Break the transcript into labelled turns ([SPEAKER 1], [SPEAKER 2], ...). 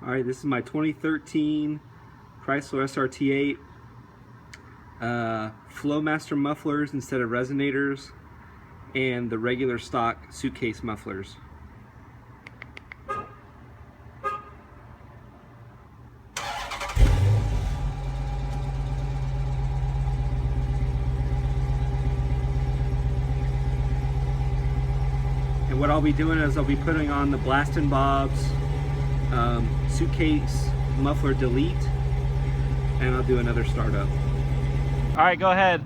[SPEAKER 1] Alright, this is my 2013 Chrysler Srt8 flowmaster mufflers instead of resonators, and the regular stock suitcase mufflers. And what I'll be doing is I'll be putting on the Blastin Bob's suitcase muffler delete, and I'll do another startup.
[SPEAKER 2] All right, go ahead.